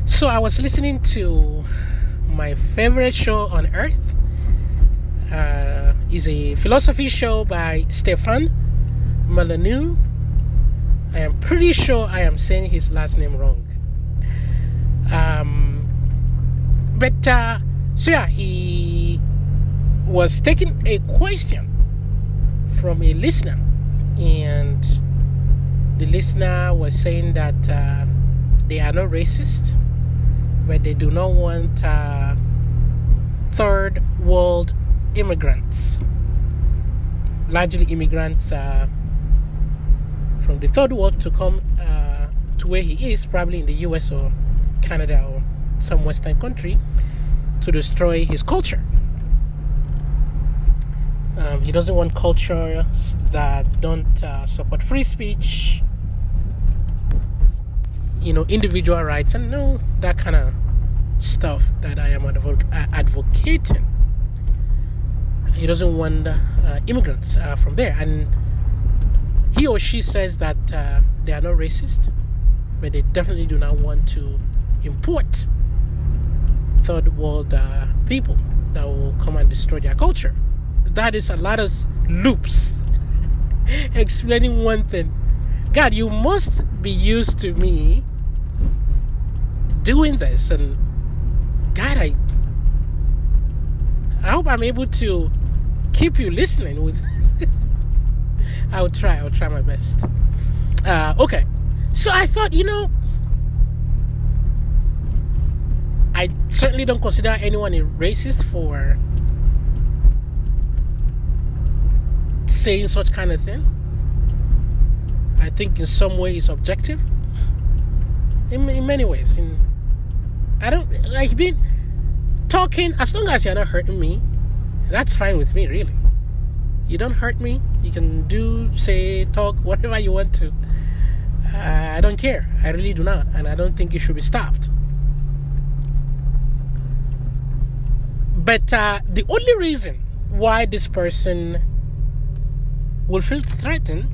So I was listening to my favorite show on earth. Is a philosophy show by Stefan Molyneux. I am pretty sure I am saying his last name wrong. He was taking a question from a listener, and the listener was saying that they are not racist, but they do not want third world immigrants, largely immigrants from the third world, to come to where he is, probably in the US or Canada or some Western country, to destroy his culture. He doesn't want culture that don't support free speech, individual rights, and that kind of stuff that I am advocating. He doesn't want immigrants from there, and he or she says that they are not racist, but they definitely do not want to import third world people that will come and destroy their culture. That is a lot of loops explaining one thing. God, you must be used to me doing this, and God, I hope I'm able to keep you listening with. I'll try my best. Okay, so I thought, I certainly don't consider anyone a racist for saying such kind of thing. I think in some way it's objective. In many ways. I don't like being talking, as long as you're not hurting me, that's fine with me, really. You don't hurt me, you can talk, whatever you want to. I don't care. I really do not. And I don't think it should be stopped. But the only reason why this person will feel threatened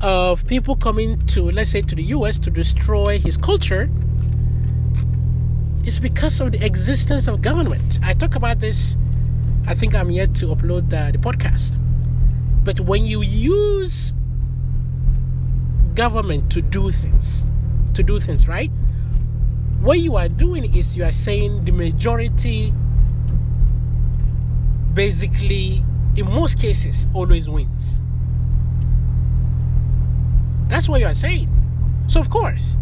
of people coming to, let's say, to the US to destroy his culture is because of the existence of government. I talk about this. I think I'm yet to upload the podcast. But when you use government to do things, right? What you are doing is you are saying the majority basically, in most cases, always wins. That's what you are saying. So of course,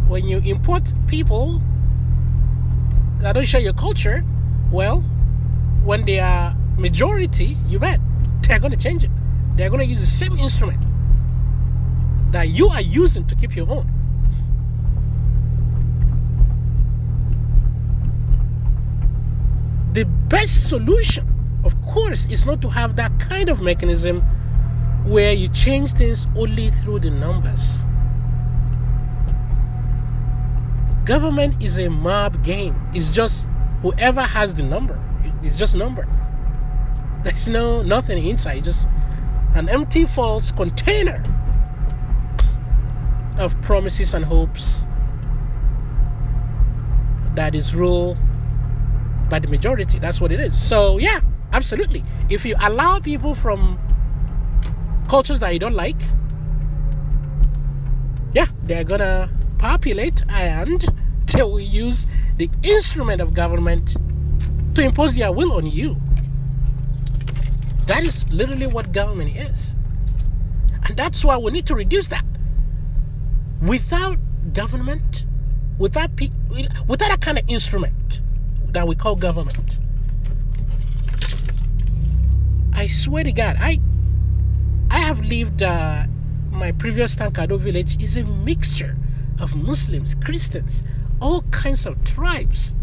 when you import people that don't share your culture, well, when they are majority, you bet they're going to change it. They're going to use the same instrument that you are using to keep your own. The best solution, of course, is not to have that kind of mechanism where you change things only through the numbers. Government is a mob game. It's just whoever has the number. It's just number. There's nothing inside. Just an empty, false container of promises and hopes that is ruled by the majority. That's what it is. So yeah, absolutely. If you allow people from cultures that you don't like, yeah, they're gonna populate and they will use the instrument of government to impose their will on you. That is literally what government is. And that's why we need to reduce that. Without government, without a kind of instrument that we call government, I swear to God, I have lived, my previous town, Kado village, is a mixture of Muslims, Christians, all kinds of tribes.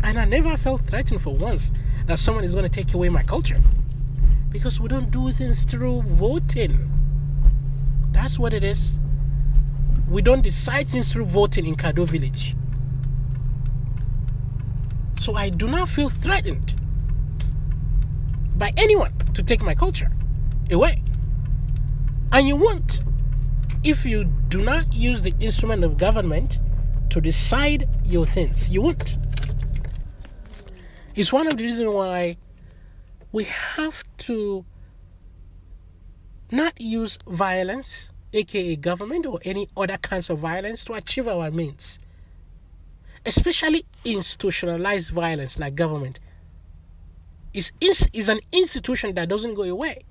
And I never felt threatened for once that someone is going to take away my culture. Because we don't do things through voting. That's what it is. We don't decide things through voting in Kado village. So I do not feel threatened by anyone to take my culture away. And you won't. if you do not use the instrument of government to decide your things, you won't. It's one of the reasons why we have to not use violence, aka government, or any other kinds of violence to achieve our means. Especially institutionalized violence like government is an institution that doesn't go away.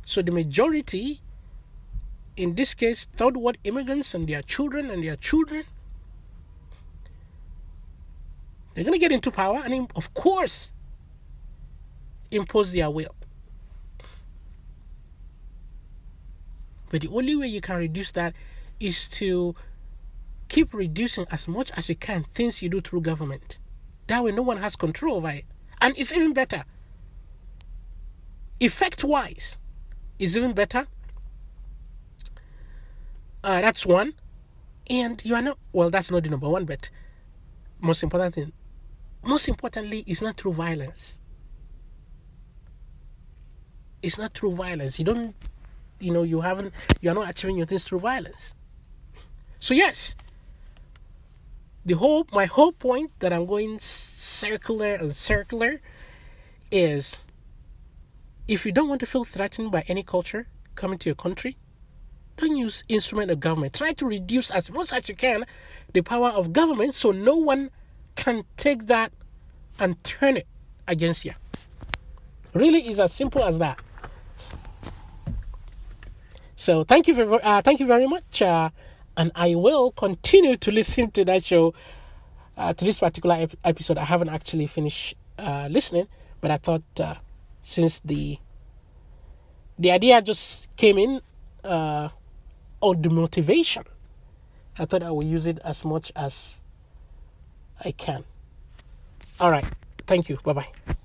So the majority, in this case, third world immigrants and their children, they're going to get into power and, of course, impose their will. But the only way you can reduce that is to keep reducing as much as you can things you do through government. That way no one has control over it. And it's even better. Effect-wise, it's even better. That's one. And you are not, well, that's not the number one, but most importantly, it's not through violence. It's not through violence. You are not achieving your things through violence. So yes, my whole point that I'm going circular is, if you don't want to feel threatened by any culture coming to your country, don't use instrument of government. Try to reduce as much as you can the power of government so no one can take that and turn it against you. Really, is as simple as that. So thank you very much, and I will continue to listen to that show. To this particular episode, I haven't actually finished listening, but I thought since the idea just came in on the motivation, I thought I would use it as much as I can. All right, thank you. Bye bye.